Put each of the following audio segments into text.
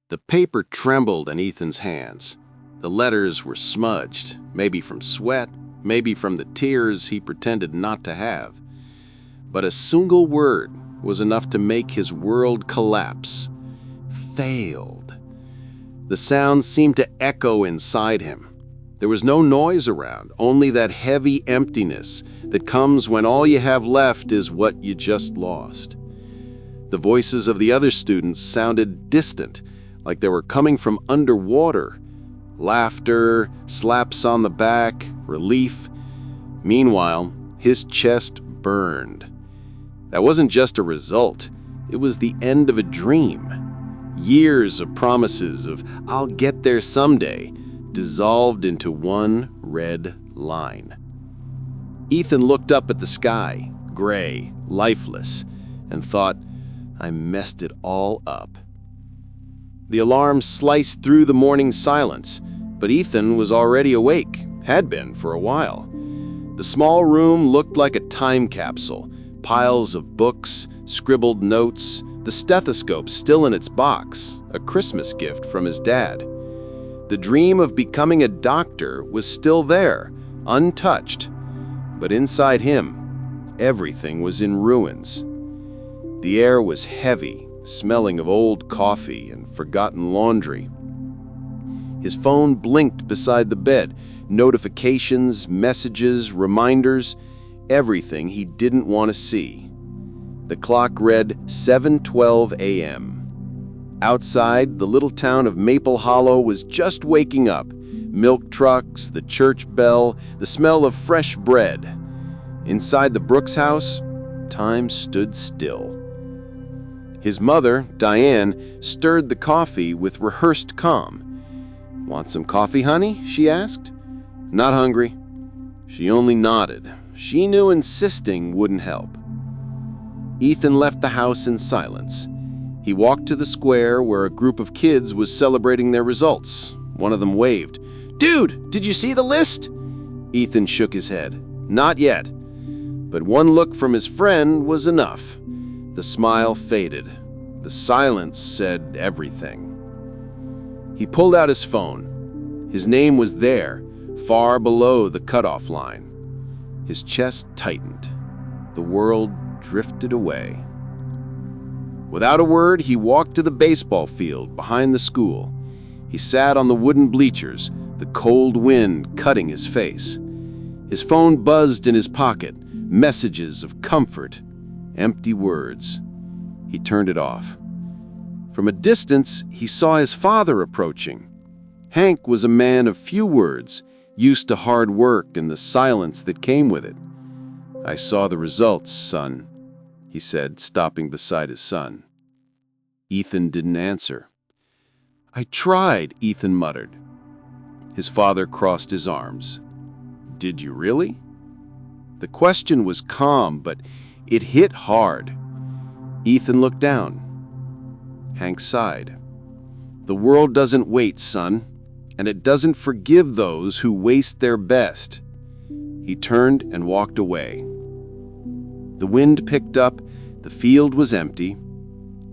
The paper trembled in Ethan's hands. The letters were smudged, maybe from sweat, maybe from the tears he pretended not to have. But a single word was enough to make his world collapse. Failed. The sound seemed to echo inside him. There was no noise around, only that heavy emptiness that comes when all you have left is what you just lost. The voices of the other students sounded distant, like they were coming from underwater. Laughter, slaps on the back, relief. Meanwhile, his chest burned. That wasn't just a result, it was the end of a dream. Years of promises of "I'll get there someday" dissolved into one red line. Ethan looked up at the sky, gray, lifeless, and thought, "I messed it all up." The alarm sliced through the morning silence, but Ethan was already awake, had been for a while. The small room looked like a time capsule, piles of books, scribbled notes, the stethoscope still in its box, a Christmas gift from his dad. The dream of becoming a doctor was still there, untouched, but inside him, everything was in ruins. The air was heavy, smelling of old coffee and forgotten laundry. His phone blinked beside the bed, notifications, messages, reminders, everything he didn't want to see. The clock read 7:12 a.m. Outside, the little town of Maple Hollow was just waking up. Milk trucks, the church bell, the smell of fresh bread. Inside the Brooks house, time stood still. His mother, Diane, stirred the coffee with rehearsed calm. "Want some coffee, honey?" she asked. "Not hungry." She only nodded. She knew insisting wouldn't help. Ethan left the house in silence. He walked to the square where a group of kids was celebrating their results. One of them waved. "Dude, did you see the list?" Ethan shook his head. "Not yet." But one look from his friend was enough. The smile faded. The silence said everything. He pulled out his phone. His name was there, far below the cutoff line. His chest tightened. The world drifted away. Without a word, he walked to the baseball field behind the school. He sat on the wooden bleachers, the cold wind cutting his face. His phone buzzed in his pocket, messages of comfort, empty words. He turned it off. From a distance, he saw his father approaching. Hank was a man of few words, used to hard work and the silence that came with it. "I saw the results, son," he said, stopping beside his son. Ethan didn't answer. "I tried," Ethan muttered. His father crossed his arms. "Did you really?" The question was calm, but it hit hard. Ethan looked down. Hank sighed. "The world doesn't wait, son, and it doesn't forgive those who waste their best." He turned and walked away. The wind picked up, the field was empty.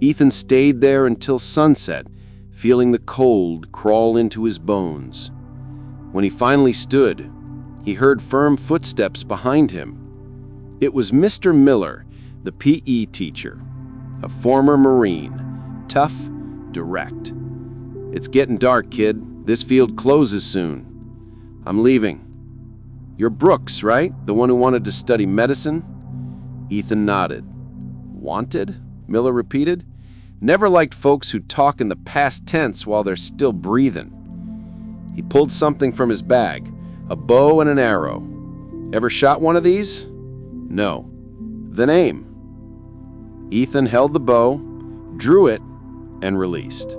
Ethan stayed there until sunset, feeling the cold crawl into his bones. When he finally stood, he heard firm footsteps behind him. It was Mr. Miller, the PE teacher, a former Marine, tough, direct. "It's getting dark, kid. This field closes soon. I'm leaving." "You're Brooks, right? The one who wanted to study medicine?" Ethan nodded. "Wanted?" Miller repeated. "Never liked folks who talk in the past tense while they're still breathing." He pulled something from his bag, a bow and an arrow. "Ever shot one of these?" "No." "Then aim." Ethan held the bow, drew it, and released.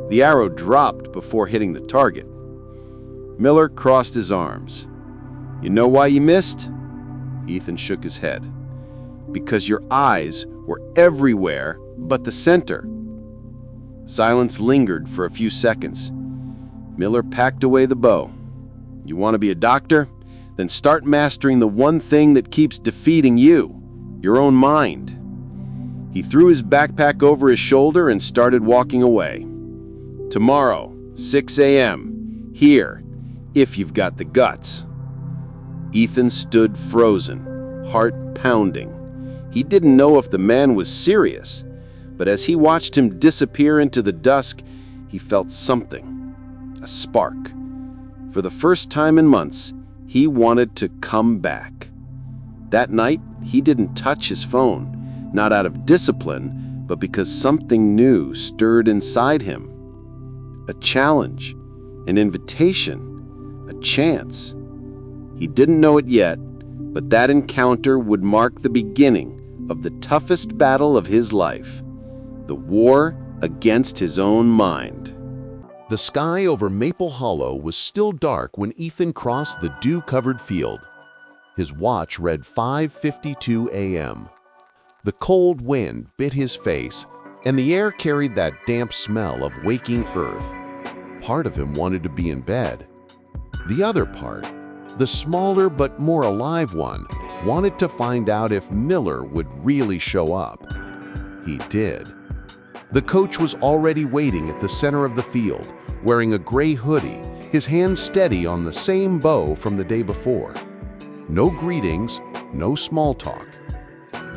The arrow dropped before hitting the target. Miller crossed his arms. "You know why you missed?" Ethan shook his head. "Because your eyes were everywhere but the center." Silence lingered for a few seconds. Miller packed away the bow. "You want to be a doctor? Then start mastering the one thing that keeps defeating you, your own mind." He threw his backpack over his shoulder and started walking away. Tomorrow, 6 a.m., here, if you've got the guts." Ethan stood frozen, heart pounding. He didn't know if the man was serious, but as he watched him disappear into the dusk, he felt something, a spark. For the first time in months, he wanted to come back. That night, he didn't touch his phone, not out of discipline, but because something new stirred inside him. A challenge, an invitation, a chance. He didn't know it yet, but that encounter would mark the beginning of the toughest battle of his life, the war against his own mind. The sky over Maple Hollow was still dark when Ethan crossed the dew-covered field. His watch read 5:52 a.m. The cold wind bit his face, and the air carried that damp smell of waking earth. Part of him wanted to be in bed. The other part, the smaller but more alive one, wanted to find out if Miller would really show up. He did. The coach was already waiting at the center of the field, wearing a gray hoodie, his hand steady on the same bow from the day before. No greetings, no small talk.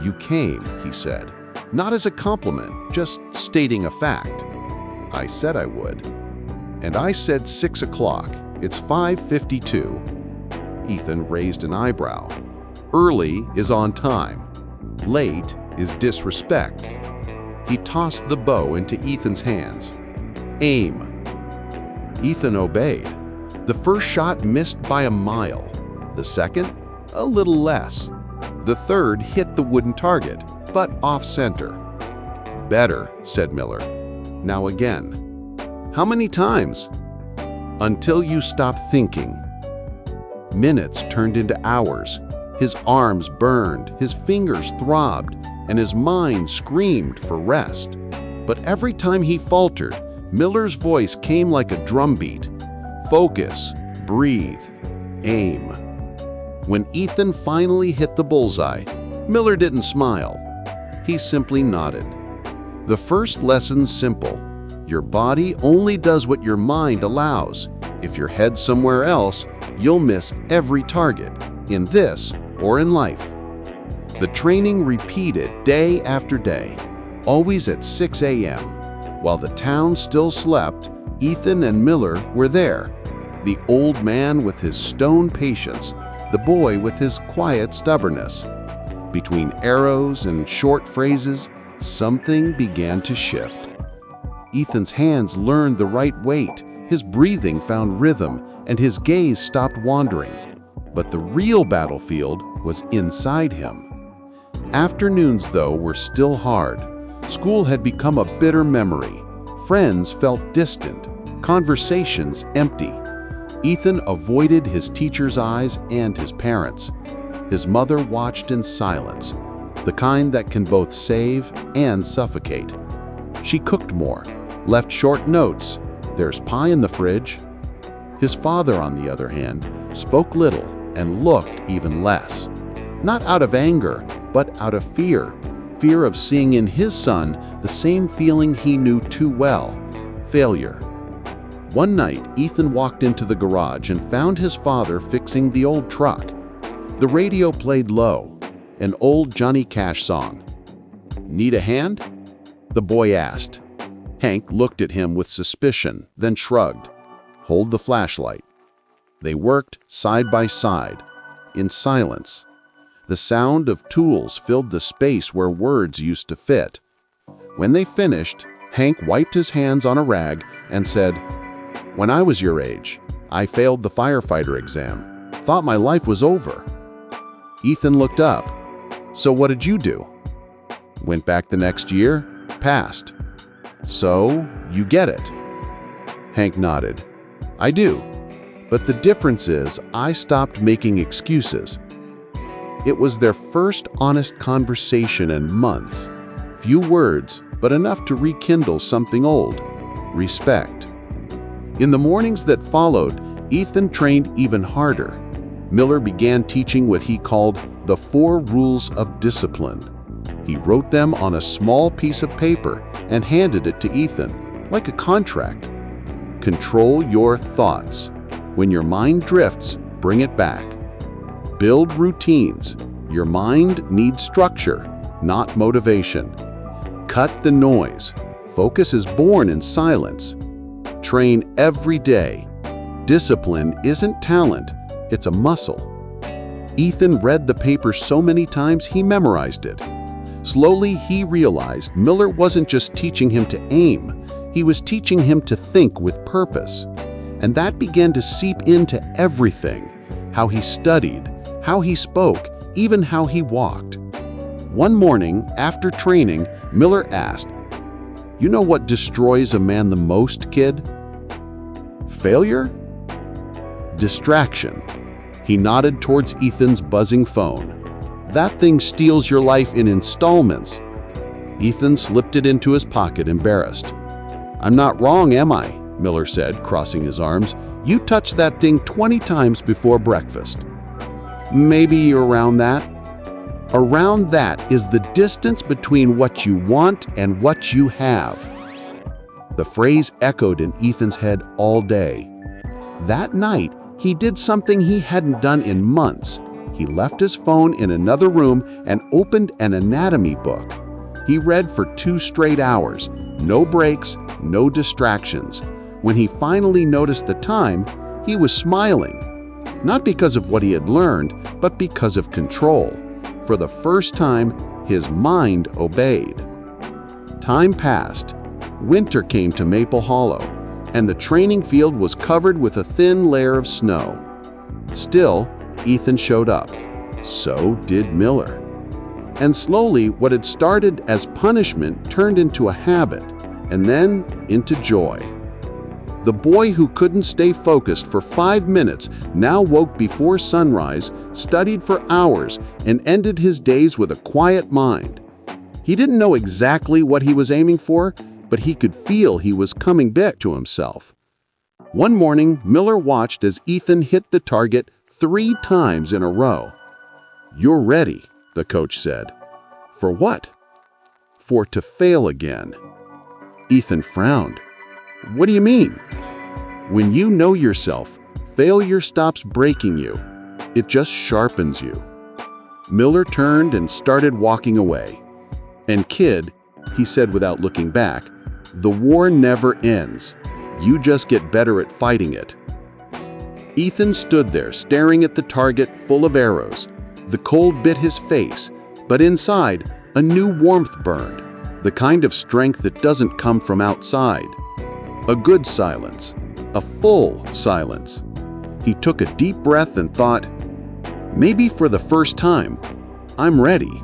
"You came," he said, not as a compliment, just stating a fact. "I said I would." "And I said 6 o'clock. It's 5:52. Ethan raised an eyebrow. Early is on time. Late is disrespect. He tossed the bow into Ethan's hands. "Aim." Ethan obeyed. The first shot missed by a mile. The second, a little less. The third hit the wooden target, but off-center. "Better," said Miller. "Now again." "How many times?" "Until you stop thinking." Minutes turned into hours. His arms burned, his fingers throbbed, and his mind screamed for rest. But every time he faltered, Miller's voice came like a drumbeat. "Focus, breathe, aim." When Ethan finally hit the bullseye, Miller didn't smile. He simply nodded. The first lesson's simple. Your body only does what your mind allows. If your head's somewhere else, you'll miss every target, in this or in life. The training repeated day after day, always at 6 a.m. While the town still slept, Ethan and Miller were there. The old man with his stone patience, the boy with his quiet stubbornness. Between arrows and short phrases, something began to shift. Ethan's hands learned the right weight, his breathing found rhythm, and his gaze stopped wandering. But the real battlefield was inside him. Afternoons, though, were still hard. School had become a bitter memory. Friends felt distant, conversations empty. Ethan avoided his teacher's eyes and his parents'. His mother watched in silence, the kind that can both save and suffocate. She cooked more, left short notes. "There's pie in the fridge." His father, on the other hand, spoke little and looked even less. Not out of anger, but out of fear. Fear of seeing in his son the same feeling he knew too well: failure. One night, Ethan walked into the garage and found his father fixing the old truck. The radio played low, an old Johnny Cash song. "Need a hand?" the boy asked. Hank looked at him with suspicion, then shrugged. "Hold the flashlight." They worked side by side, in silence. The sound of tools filled the space where words used to fit. When they finished, Hank wiped his hands on a rag and said, "When I was your age, I failed the firefighter exam. Thought my life was over." Ethan looked up. "So what did you do?" "Went back the next year, passed." "So, you get it?" Hank nodded. "I do. But the difference is I stopped making excuses." It was their first honest conversation in months. Few words, but enough to rekindle something old: respect. In the mornings that followed, Ethan trained even harder. Miller began teaching what he called the 4 rules of discipline. He wrote them on a small piece of paper and handed it to Ethan, like a contract. Control your thoughts. When your mind drifts, bring it back. Build routines. Your mind needs structure, not motivation. Cut the noise. Focus is born in silence. Train every day. Discipline isn't talent, it's a muscle. Ethan read the paper so many times he memorized it. Slowly, he realized Miller wasn't just teaching him to aim, he was teaching him to think with purpose. And that began to seep into everything: how he studied, how he spoke, even how he walked. One morning, after training, Miller asked, "You know what destroys a man the most, kid?" "Failure?" "Distraction." He nodded towards Ethan's buzzing phone. "That thing steals your life in installments." Ethan slipped it into his pocket, embarrassed. "I'm not wrong, am I?" Miller said, crossing his arms. "You touched that thing 20 times before breakfast." "Maybe around that." "Around that is the distance between what you want and what you have." The phrase echoed in Ethan's head all day. That night, he did something he hadn't done in months. He left his phone in another room and opened an anatomy book. He read for 2 straight hours, no breaks, no distractions. When he finally noticed the time, he was smiling. Not because of what he had learned, but because of control. For the first time, his mind obeyed. Time passed. Winter came to Maple Hollow, and the training field was covered with a thin layer of snow. Still, Ethan showed up. So did Miller. And slowly, what had started as punishment turned into a habit, and then into joy. The boy who couldn't stay focused for 5 minutes now woke before sunrise, studied for hours, and ended his days with a quiet mind. He didn't know exactly what he was aiming for, but he could feel he was coming back to himself. One morning, Miller watched as Ethan hit the target 3 times in a row. "You're ready," the coach said. "For what?" "For to fail again." Ethan frowned. "What do you mean?" "When you know yourself, failure stops breaking you. It just sharpens you." Miller turned and started walking away. "And kid," he said without looking back, "the war never ends. You just get better at fighting it." Ethan stood there staring at the target full of arrows. The cold bit his face, but inside, a new warmth burned, the kind of strength that doesn't come from outside. A good silence, a full silence. He took a deep breath and thought, maybe for the first time, I'm ready.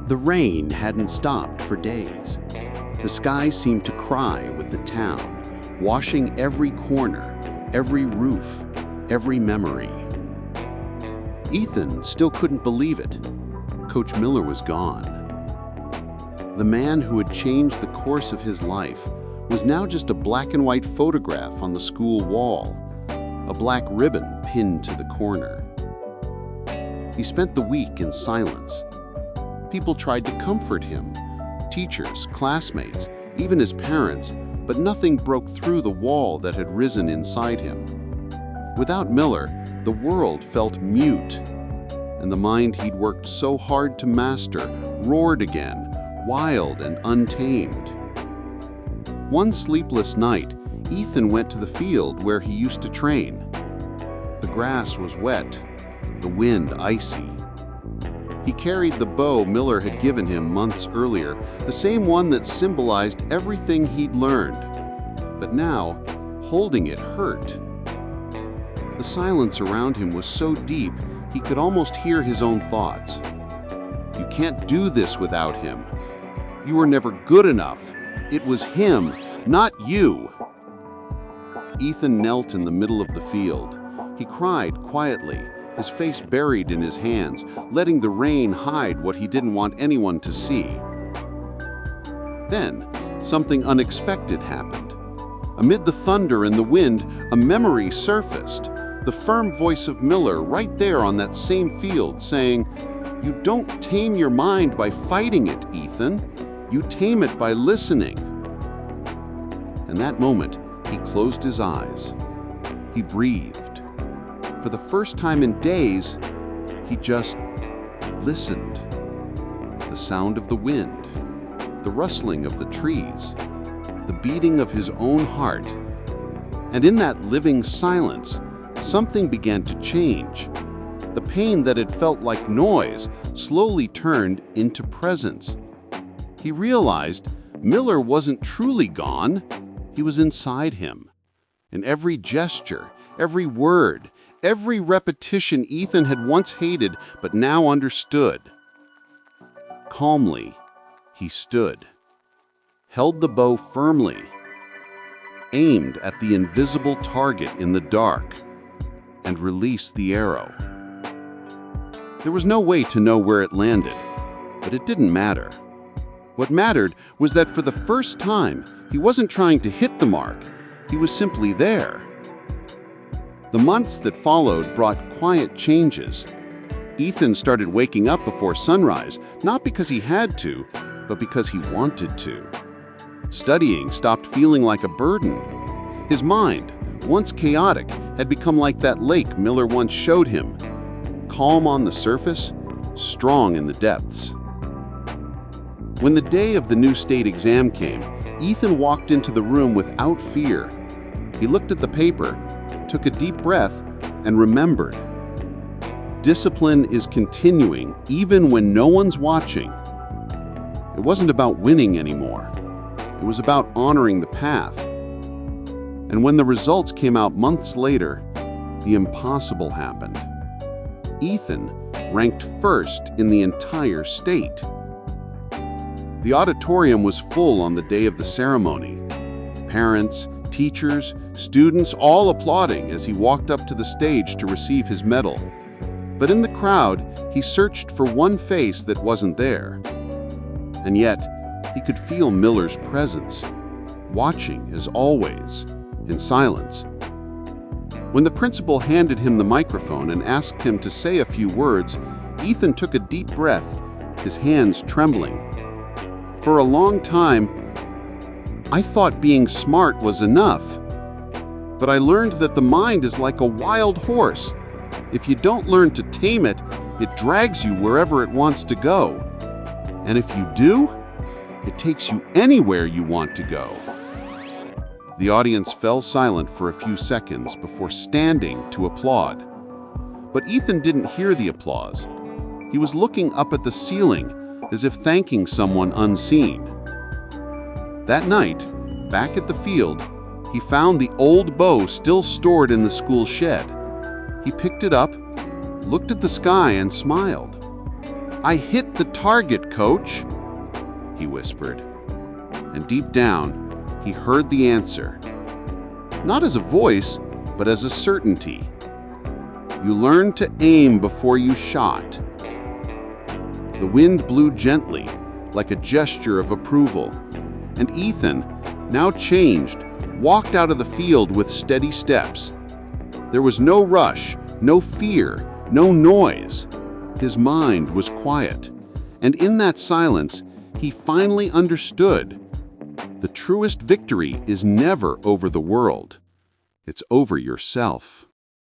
The rain hadn't stopped for days. The sky seemed to cry with the town, washing every corner, every roof, every memory. Ethan still couldn't believe it. Coach Miller was gone. The man who had changed the course of his life was now just a black and white photograph on the school wall, a black ribbon pinned to the corner. He spent the week in silence. People tried to comfort him, teachers, classmates, even his parents, but nothing broke through the wall that had risen inside him. Without Miller, the world felt mute, and the mind he'd worked so hard to master roared again, wild and untamed. One sleepless night, Ethan went to the field where he used to train. The grass was wet, the wind icy. He carried the bow Miller had given him months earlier, the same one that symbolized everything he'd learned. But now, holding it hurt. The silence around him was so deep, he could almost hear his own thoughts. You can't do this without him. You were never good enough. It was him, not you. Ethan knelt in the middle of the field. He cried quietly, his face buried in his hands, letting the rain hide what he didn't want anyone to see. Then, something unexpected happened. Amid the thunder and the wind, a memory surfaced. The firm voice of Miller right there on that same field saying, "You don't tame your mind by fighting it, Ethan. You tame it by listening." In that moment, He closed his eyes. He breathed. For the first time in days, he just listened. The sound of the wind, the rustling of the trees, the beating of his own heart. And in that living silence, something began to change. The pain that had felt like noise slowly turned into presence. He realized Miller wasn't truly gone. He was inside him. In every gesture, every word, every repetition Ethan had once hated but now understood. Calmly, he stood, held the bow firmly, aimed at the invisible target in the dark, and released the arrow. There was no way to know where it landed, but it didn't matter. What mattered was that for the first time, he wasn't trying to hit the mark, he was simply there. The months that followed brought quiet changes. Ethan started waking up before sunrise, not because he had to, but because he wanted to. Studying stopped feeling like a burden. His mind, once chaotic, had become like that lake Miller once showed him, calm on the surface, strong in the depths. When the day of the new state exam came, Ethan walked into the room without fear. He looked at the paper, took a deep breath, and remembered. Discipline is continuing even when no one's watching. It wasn't about winning anymore. It was about honoring the path. And when the results came out months later, the impossible happened. Ethan ranked first in the entire state. The auditorium was full on the day of the ceremony. Parents, teachers, students all applauding as he walked up to the stage to receive his medal. But in the crowd, he searched for one face that wasn't there. And yet, he could feel Miller's presence, watching as always, in silence. When the principal handed him the microphone and asked him to say a few words, Ethan took a deep breath, his hands trembling. For a long time, I thought being smart was enough. But I learned that the mind is like a wild horse. If you don't learn to tame it, it drags you wherever it wants to go. And if you do, it takes you anywhere you want to go. The audience fell silent for a few seconds before standing to applaud. But Ethan didn't hear the applause. He was looking up at the ceiling, as if thanking someone unseen. That night, back at the field, he found the old bow still stored in the school shed. He picked it up, looked at the sky, and smiled. "I hit the target, Coach," he whispered. And deep down, he heard the answer. Not as a voice, but as a certainty. You learned to aim before you shot. The wind blew gently, like a gesture of approval, and Ethan, now changed, walked out of the field with steady steps. There was no rush, no fear, no noise. His mind was quiet, and in that silence, he finally understood. The truest victory is never over the world. It's over yourself.